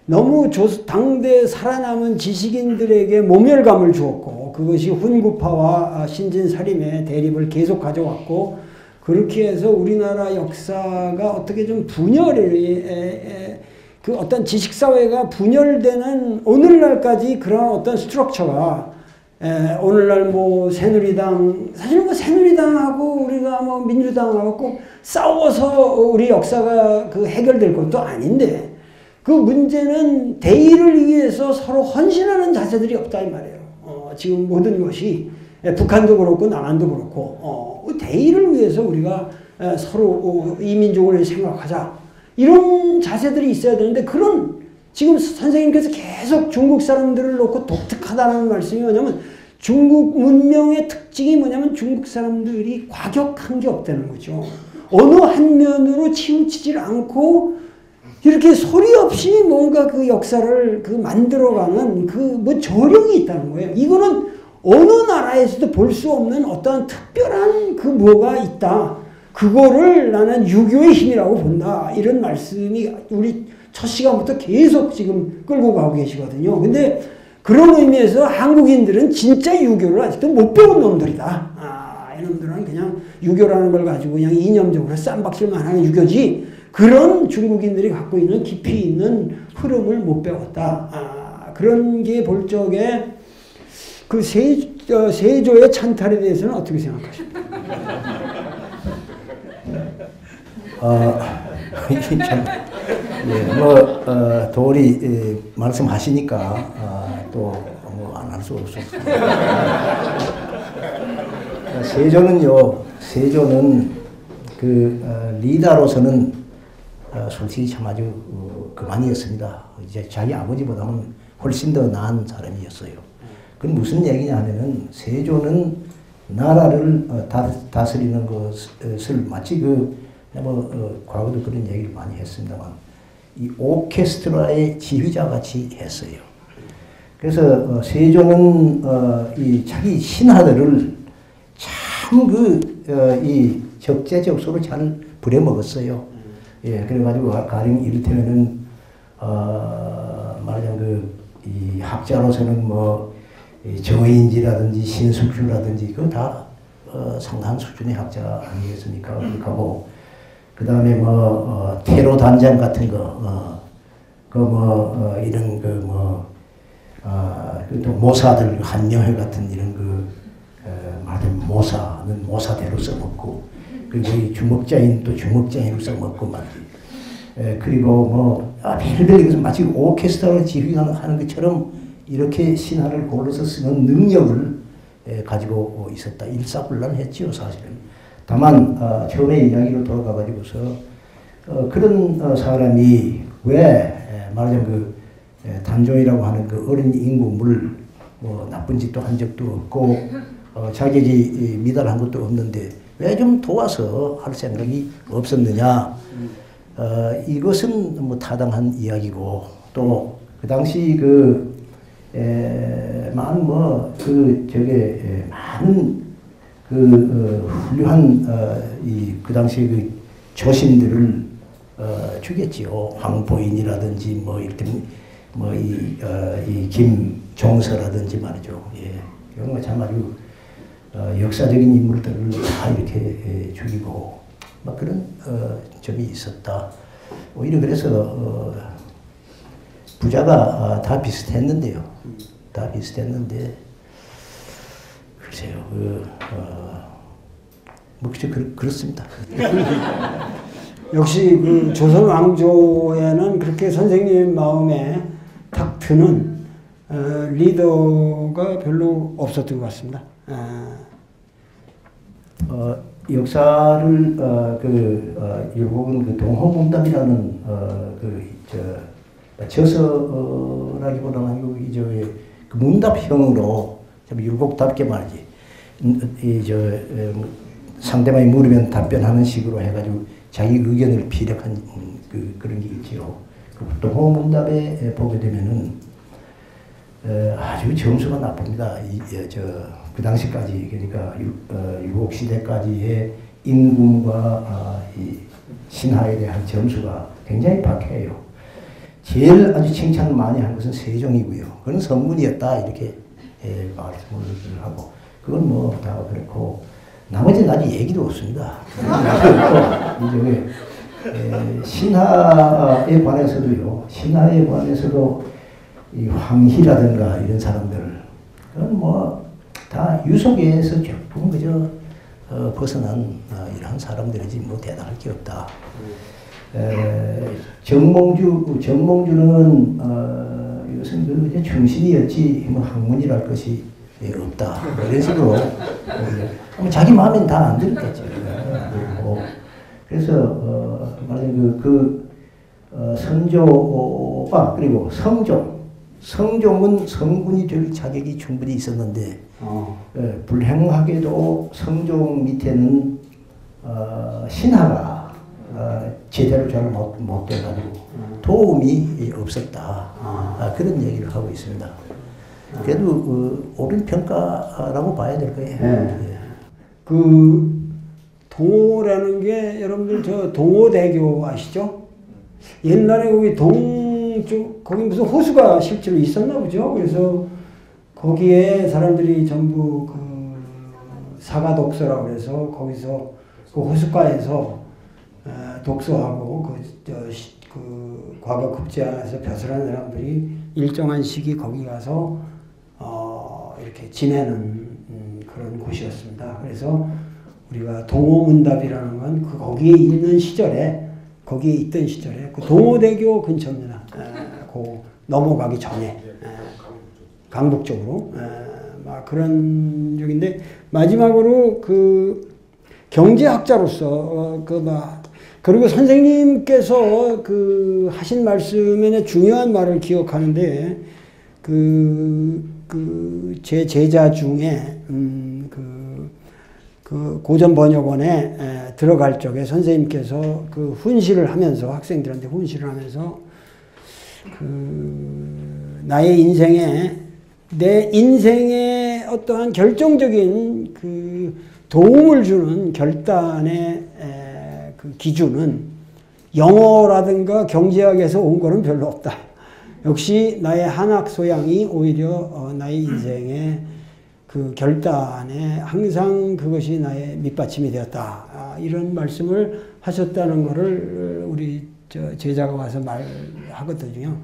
너무 당대 살아남은 지식인들에게 모멸감을 주었고 그것이 훈구파와 신진사림의 대립을 계속 가져왔고 그렇게 해서 우리나라 역사가 어떻게 좀 그 어떤 지식사회가 분열되는 오늘날까지 그런 어떤 스트럭처가 오늘날 뭐 새누리당 사실 뭐 새누리당하고 우리가 뭐 민주당하고 꼭 싸워서 우리 역사가 그 해결될 것도 아닌데 그 문제는 대의를 위해서 서로 헌신하는 자세들이 없다 이 말이에요. 지금 모든 것이 북한도 그렇고 남한도 그렇고 대의를 위해서 우리가 서로 이민족을 생각하자 이런 자세들이 있어야 되는데 그런 지금 선생님께서 계속 중국 사람들을 놓고 독특하다는 말씀이 뭐냐면 중국 문명의 특징이 뭐냐면 중국 사람들이 과격한 게 없다는 거죠. 어느 한 면으로 치우치질 않고 이렇게 소리 없이 뭔가 그 역사를 만들어가는 뭐 저력이 있다는 거예요. 이거는 어느 나라에서도 볼 수 없는 어떤 특별한 뭐가 있다. 그거를 나는 유교의 힘이라고 본다. 이런 말씀이 우리 첫 시간부터 계속 지금 끌고 가고 계시거든요. 근데 그런 의미에서 한국인들은 진짜 유교를 아직도 못 배운 놈들이다. 이놈들은 그냥 유교라는 걸 가지고 그냥 이념적으로 쌈박질만 하는 유교지 그런 중국인들이 갖고 있는 깊이 있는 흐름을 못 배웠다. 그런 게 볼 적에 그 세조의 찬탈에 대해서는 어떻게 생각하십니까? 이게 참, 도리 말씀하시니까 또 뭐 안 할 수 없습니다. 세조는 그 리더로서는 솔직히 참 아주 그만이었습니다. 이제 자기 아버지보다는 훨씬 더 나은 사람이었어요. 그건 무슨 얘기냐 하면은 세조는 나라를 다스리는 것을 마치 과거도 그런 얘기를 많이 했습니다만 이 오케스트라의 지휘자 같이 했어요. 그래서 세조는 이 자기 신하들을 참 이 적재적소로 잘 부려먹었어요. 예, 그래가지고 가령 이를테면은 말하자면 이 학자로서는 뭐 정의인지라든지 신숙주라든지 그거 다 상당한 수준의 학자 아니겠습니까? 그렇고 그 다음에 테러 단장 같은 거, 이런 또 모사들 한여회 같은 이런 말하자면 모사는 모사대로 써먹고 그리고 이 주먹자인 또 주먹자인으로 써먹고 말이지. 그리고 별별 이것은 마치 오케스트라를 지휘하는 것처럼 이렇게 신하를 골라서 쓰는 능력을 가지고 있었다. 일사불란했지요, 사실은. 다만 처음에 이야기로 돌아가가지고서 그런 사람이 왜 말하자면 단종이라고 하는 어린 인구물 나쁜 짓도 한 적도 없고 자격이 미달한 것도 없는데 왜 좀 도와서 할 생각이 없었느냐. 이것은 뭐 타당한 이야기고 또 그 당시 많은 많은 훌륭한 그 당시 조신들을 죽였지요. 황보인이라든지 이렇게 이 김종서라든지 말이죠. 예, 이런 거 참 아주 역사적인 인물들을 다 이렇게 죽이고 막 그런 점이 있었다. 오히려 그래서 부자가 다 비슷했는데요. 다 비슷했는데 글쎄요. 뭐 그렇습니다. 역시 그 조선 왕조에는 그렇게 선생님 마음에 탁 드는 리더가 별로 없었던 것 같습니다. 역사를 일본은 그 동호문답이라는 저서라기보다는 아니고 그 문답형으로 참 율곡답게 말이지. 상대방이 물으면 답변하는 식으로 해가지고 자기 의견을 피력한 그런 게 있지요. 동호문답에 보게 되면은 아주 점수가 나쁩니다. 그 당시까지 그러니까 율곡 시대까지의 임금과 이 신하에 대한 점수가 굉장히 박해요. 제일 아주 칭찬을 많이 한 것은 세종이고요. 그건 성문이었다 이렇게 말씀을 하고 그건 뭐 다 그렇고 나머지는 아직 얘기도 없습니다. 신하에 관해서도요. 신하에 관해서도 이 황희라든가 이런 사람들 그건 뭐 다 유속에서 조금 그저 벗어난 이런 사람들이지 뭐 대단할 게 없다. 정몽주는 이것은 그 충신이었지 뭐 학문이랄 것이 없다. 뭐 이런 식으로 자기 마음엔 다 안 들었겠죠. 그래서 말하자면 선조가 그리고 성종은 성군이 될 자격이 충분히 있었는데 불행하게도 성종 밑에는 신하가 제대로 잘 못 돼가지고 도움이 없었다. 그런 얘기를 하고 있습니다. 그래도 옳은 평가라고 봐야 될 거예요. 네. 그 동호라는 게 여러분들 저 동호대교 아시죠? 옛날에 거기 동쪽 거기 무슨 호수가 실제로 있었나 보죠. 그래서 거기에 사람들이 전부 그 사가독서라고 해서 거기서 그 호숫가에서 독서하고 그 과거 급제하에서 벼슬하는 사람들이 일정한 시기 거기 가서 이렇게 지내는 그런 곳이었습니다. 그래서 우리가 동호문답이라는 건 거기에 있는 시절에 거기에 있던 시절에 그 동호대교 근처입니다. 그 넘어가기 전에 강북 쪽으로 막 그런 적인데 마지막으로 그 경제학자로서 그리고 선생님께서 그 하신 말씀에 중요한 말을 기억하는데 제 제자 중에 그 고전 번역원에 들어갈 적에 선생님께서 그 훈시를 하면서 학생들한테 훈시를 하면서 나의 인생에 내 인생에 어떠한 결정적인 그 도움을 주는 결단의 그 기준은 영어라든가 경제학에서 온 거는 별로 없다. 역시 나의 한학 소양이 오히려 나의 인생의 그 결단에 항상 그것이 나의 밑받침이 되었다. 이런 말씀을 하셨다는 것을 우리 제자가 와서 말하거든요.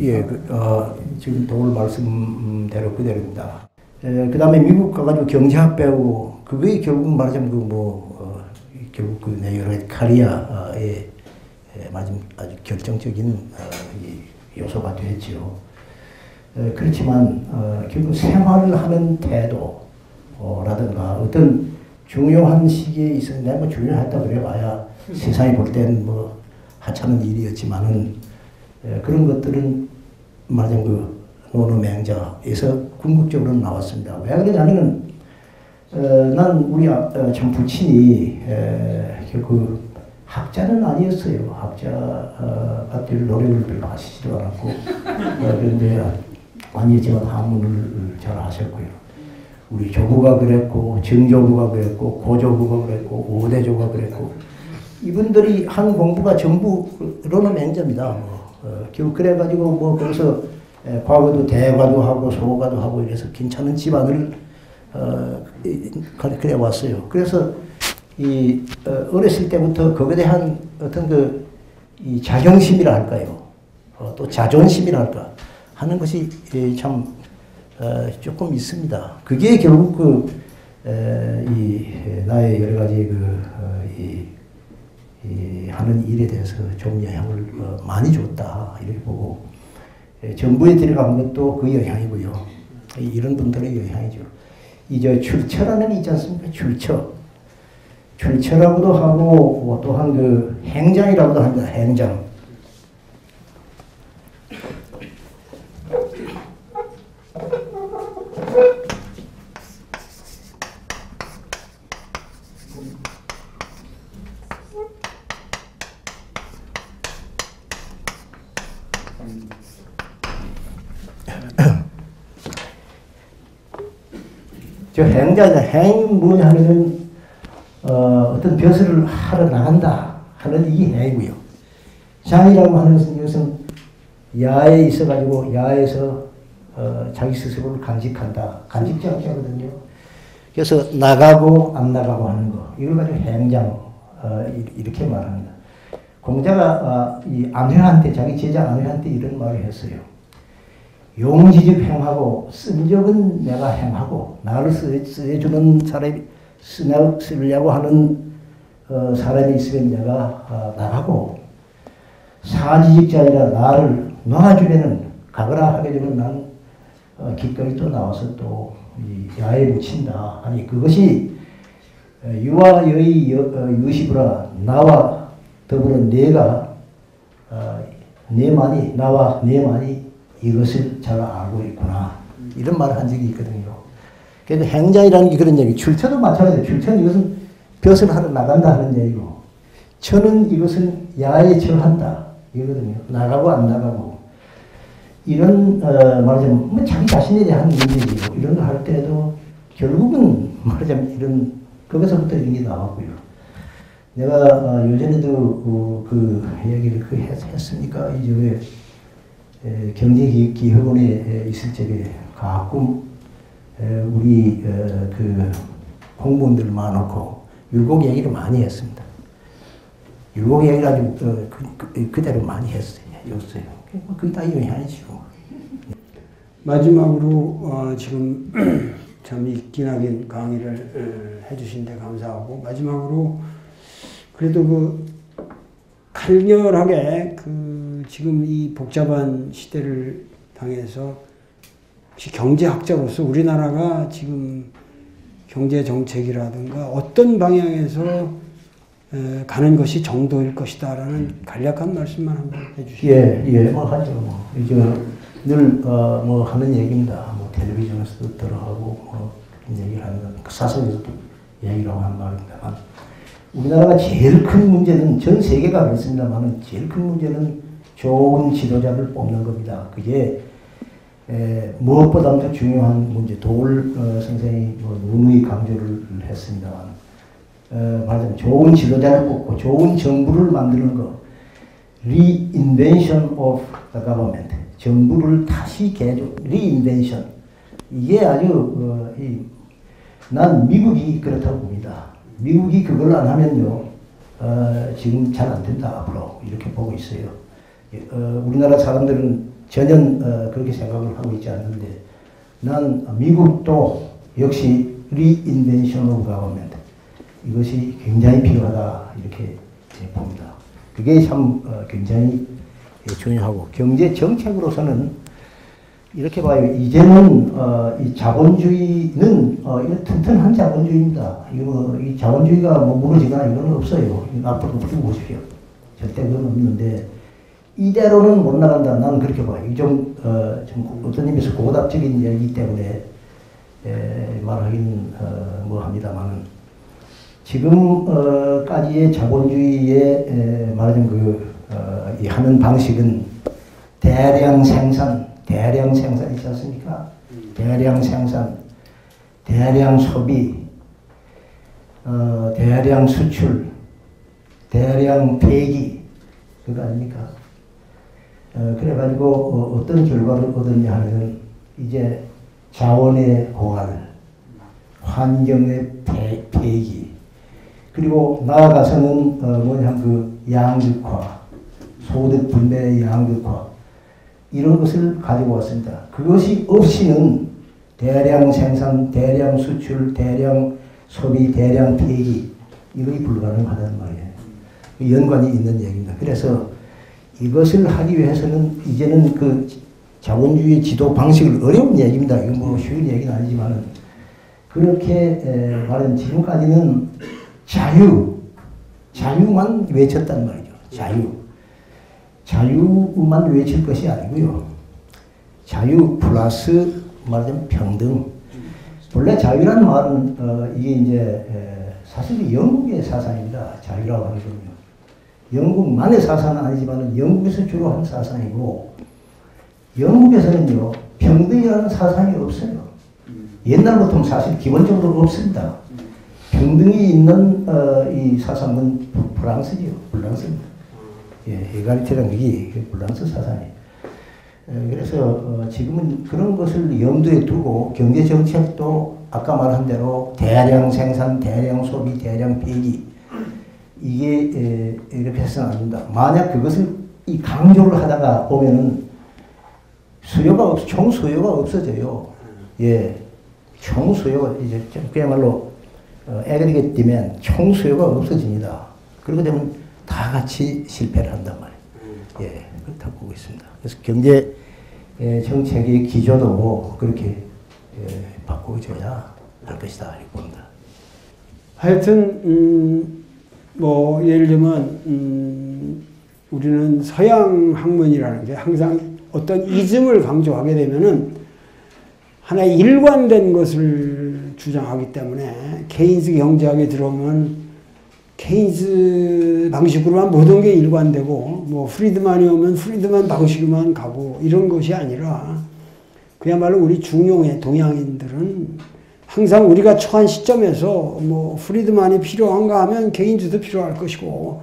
예, 지금 도울 말씀대로 그대로입니다. 그 다음에 미국 가가지고 경제학 배우고, 그게 결국 말하자면 결국 그 여러 가지 카리아에 아주 결정적인 요소가 되었지요. 그렇지만, 결국 생활을 하는 태도라든가 어떤 중요한 시기에 있어서 내가 뭐 중요했다 그래봐야 세상에 볼 때는 뭐 하찮은 일이었지만은 그런 것들은 말하자면 그 노노맹자에서 궁극적으로 나왔습니다. 왜 그러냐면은 난 우리 참 부친이 결국 학자는 아니었어요. 학자가 될 노력을 별로 하시지도 않았고 그런데 아니지만 한문을 잘 하셨고요. 우리 조부가 그랬고 정조부가 그랬고 고조부가 그랬고 오대조가 그랬고 이분들이 한 공부가 전부 노노맹자입니다. 결국 그래가지고 뭐 거기서 과거도 대과도 하고 소과도 하고 이래서 괜찮은 집안을 그래 왔어요. 그래서 어렸을 때부터 그거에 대한 어떤 이 자긍심이라 할까요? 또 자존심이라 할까 하는 것이 참 조금 있습니다. 그게 결국 나의 여러 가지 하는 일에 대해서 좀 영향을 많이 줬다 이렇게 보고, 정부에 들어간 것도 그 영향이고요. 이런 분들의 영향이죠. 이제 출처라는 게 있지 않습니까? 출처라고도 하고 또한 행장이라고도 합니다. 행장. 저 행자자, 행은 뭐냐 하면은, 어떤 벼슬을 하러 나간다 하는 이 행이고요. 장이라고 하는 것은 이것은 야에 있어가지고 야에서 자기 스스로를 간직한다. 간직장자거든요. 그래서 나가고 안 나가고 하는 거. 이걸 가지고 행장, 이렇게 말합니다. 공자가 이 안회한테, 자기 제자 안회한테 이런 말을 했어요. 용지즉 행하고 쓴 적은 내가 행하고 나를 쓰여주는 사람이 쓰려고 하는 사람이 있으면 내가 나가고, 사지직자이라 나를 놔주면은 가거라 하게 되면 난 기꺼이 또 나와서 또 야에 묻힌다. 아니 그것이 유와 여의 유시부라, 나와 더불어 내가 내만이, 나와 내만이 이것을 잘 알고 있구나. 이런 말을 한 적이 있거든요. 그래서 행자이라는 게 그런 얘기. 출처도 마찬가지예요. 출처는 이것은 벼슬 하러 나간다 하는 얘기고, 처는 이것은 야에 처한다 이거거든요. 나가고 안 나가고. 이런 말하자면 뭐 자기 자신에 대한 문제이고, 이런 거 할 때도 결국은 말하자면 이런 거기서부터 이런 게 나왔고요. 내가 예전에도 그 얘기를 했으니까 이제 경제기획원에 있을 적에 가끔 우리 그 공무원들 많고 율곡 얘기를 많이 했습니다. 율곡 얘기를 아주 그대로 많이 했어요. 그게 다 영향이죠. 마지막으로 지금 참 이 기나긴 강의를 해주신 데 감사하고, 마지막으로 그래도 칼결하게 지금 이 복잡한 시대를 당해서 혹시 경제학자로서 우리나라가 지금 경제 정책이라든가 어떤 방향에서 가는 것이 정도일 것이다라는 간략한 말씀만 한번 해주시죠. 뭐 하죠. 이제 늘 뭐 하는 얘기입니다. 뭐 텔레비전에서도 들어가고 그런 얘기를 하는 사설에서도 얘기라고 하는 말입니다만, 우리나라가 제일 큰 문제는, 전 세계가 그렇습니다만 제일 큰 문제는 좋은 지도자를 뽑는 겁니다. 그게 무엇보다도 중요한 문제. 도울 선생이 누누이 강조를 했습니다만, 말하자면 좋은 지도자를 뽑고 좋은 정부를 만드는 거, reinvention of the government, 정부를 다시 reinvention, 이게 아주 난 미국이 그렇다고 봅니다. 미국이 그걸 안 하면요, 지금 잘 안 된다 앞으로 이렇게 보고 있어요. 우리나라 사람들은 전혀 그렇게 생각을 하고 있지 않는데, 난 미국도 역시 reinvention of government, 이것이 굉장히 필요하다 이렇게 봅니다. 그게 참 굉장히 중요하고, 경제 정책으로서는 이렇게 봐요. 이제는 이 자본주의는 이거 튼튼한 자본주의입니다. 이 자본주의가 뭐 무너지거나 이건 없어요. 앞으로 보십시오. 절대 그건 없는데 이대로는 못 나간다. 나는 그렇게 봐요. 좀 어떤 의미에서 고답적인 얘기 때문에 말하긴 뭐 합니다만은, 지금까지의 자본주의의 말하자면 이 하는 방식은 대량 생산 있지 않습니까? 대량 생산, 대량 소비, 대량 수출, 대량 폐기, 그거 아닙니까? 그래가지고 어떤 결과를 얻었냐 하면 이제 자원의 고갈, 환경의 폐기, 그리고 나아가서는 뭐냐면 그 양극화, 소득 분배의 양극화, 이런 것을 가지고 왔습니다. 그것이 없이는 대량 생산, 대량 수출, 대량 소비, 대량 폐기, 이것이 불가능하다는 말이에요. 연관이 있는 얘기입니다. 그래서 이것을 하기 위해서는 이제는 그 자본주의 지도 방식을, 어려운 얘기입니다. 이건 뭐 쉬운 얘기는 아니지만, 그렇게 말은 지금까지는 자유만 외쳤단 말이죠. 자유만 외칠 것이 아니고요. 자유 플러스 말하자면 평등. 본래 자유라는 말은 이게 이제 사실 영국의 사상입니다. 자유라고 하는 거는요. 영국만의 사상은 아니지만 영국에서 주로 한 사상이고, 영국에서는요 평등이라는 사상이 없어요. 옛날부터 사실 기본적으로 없습니다. 평등이 있는 이 사상은 프랑스지요. 프랑스입니다. 예, 에갈리테라는 게 프랑스 사상이에요. 그래서 지금은 그런 것을 염두에 두고 경제 정책도 아까 말한 대로 대량 생산, 대량 소비, 대량 폐기, 이게 이렇게 해서는 안 된다. 만약 그것을 이 강조를 하다가 보면은 총 수요가 없어져요. 예, 총 수요가 이제 그야말로 에그리게이트 디맨드, 총 수요가 없어집니다. 그러게 되면 다 같이 실패를 한단 말이에요. 예, 그렇다고 보고 있습니다. 그래서 경제 정책의 기조도 그렇게 바꿔줘야 할 것이다 이렇게 봅니다. 하여튼 뭐 예를 들면 우리는 서양 학문이라는 게 항상 어떤 이즘을 강조하게 되면은 하나의 일관된 것을 주장하기 때문에, 케인스 경제학에 들어오면 케인스 방식으로만 모든 게 일관되고, 뭐 프리드만이 오면 프리드만 방식으로만 가고, 이런 것이 아니라 그야말로 우리 중용의 동양인들은 항상 우리가 처한 시점에서 뭐 프리드만이 필요한가 하면 케인스도 필요할 것이고,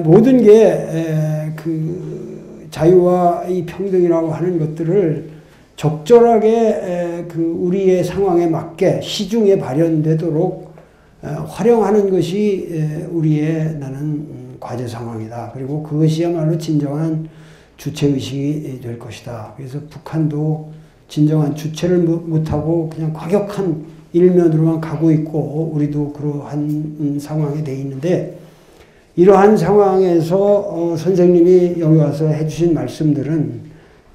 모든 게 그 자유와 이 평등이라고 하는 것들을 적절하게 그 우리의 상황에 맞게 시중에 발현되도록 활용하는 것이 우리의 나는 과제 상황이다. 그리고 그것이야말로 진정한 주체의식이 될 것이다. 그래서 북한도 진정한 주체를 못하고 그냥 과격한 일면으로만 가고 있고, 우리도 그러한 상황에 돼 있는데, 이러한 상황에서 선생님이 여기 와서 해주신 말씀들은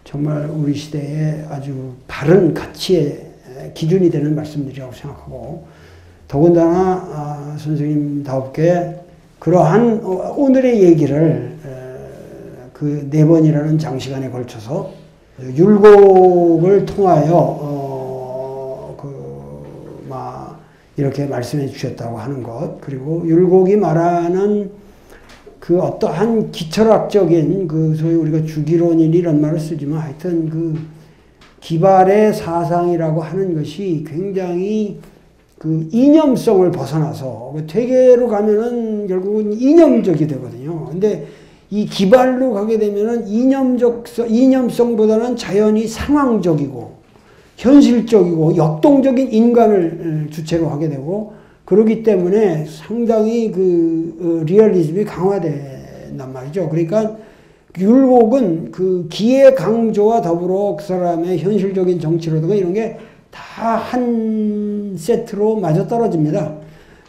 정말 우리 시대에 아주 바른 가치의 기준이 되는 말씀들이라고 생각하고, 더군다나 선생님다웁게 그러한 오늘의 얘기를 그 4번이라는 장시간에 걸쳐서 율곡을 통하여 이렇게 말씀해 주셨다고 하는 것, 그리고 율곡이 말하는 그 어떠한 기철학적인 그 소위 우리가 주기론인 이런 말을 쓰지만, 하여튼 그 기발의 사상이라고 하는 것이 굉장히 그 이념성을 벗어나서 퇴계로 가면은 결국은 이념적이 되거든요. 근데 이 기발로 가게 되면은 이념성보다는 자연히 상황적이고 현실적이고 역동적인 인간을 주체로 하게 되고, 그렇기 때문에 상당히 그 리얼리즘이 강화된단 말이죠. 그러니까 율곡은 그 기의 강조와 더불어 그 사람의 현실적인 정치라든가 이런 게 다 한 세트로 맞아떨어집니다.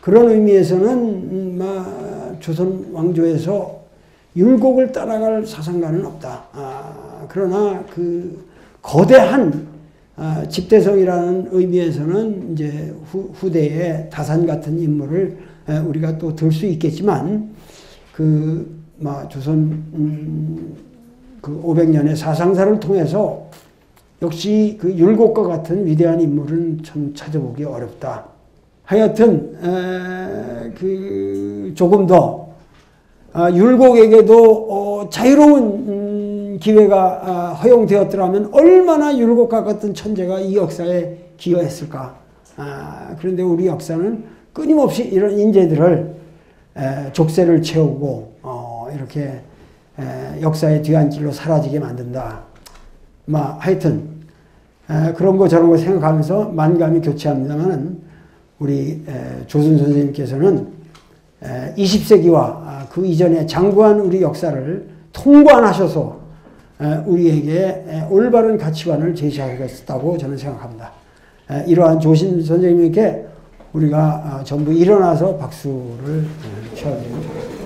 그런 의미에서는 조선 왕조에서 율곡을 따라갈 사상가는 없다. 그러나 그 거대한 집대성이라는 의미에서는 이제 후대의 다산 같은 인물을 우리가 또 들 수 있겠지만, 조선 그 500년의 사상사를 통해서 역시 그 율곡과 같은 위대한 인물은 참 찾아보기 어렵다. 하여튼 조금 더 율곡에게도 자유로운 기회가 허용되었더라면 얼마나 율곡과 같은 천재가 이 역사에 기여했을까. 그런데 우리 역사는 끊임없이 이런 인재들을 족쇄를 채우고 이렇게 역사의 뒤안길로 사라지게 만든다. 하여튼 그런 거 저런 거 생각하면서 만감이 교체합니다만은 우리 조순 선생님께서는 20세기와 그 이전에 장구한 우리 역사를 통관하셔서 우리에게 올바른 가치관을 제시하겠다고 저는 생각합니다. 이러한 조신 선생님께 우리가 전부 일어나서 박수를 쳐드립니다.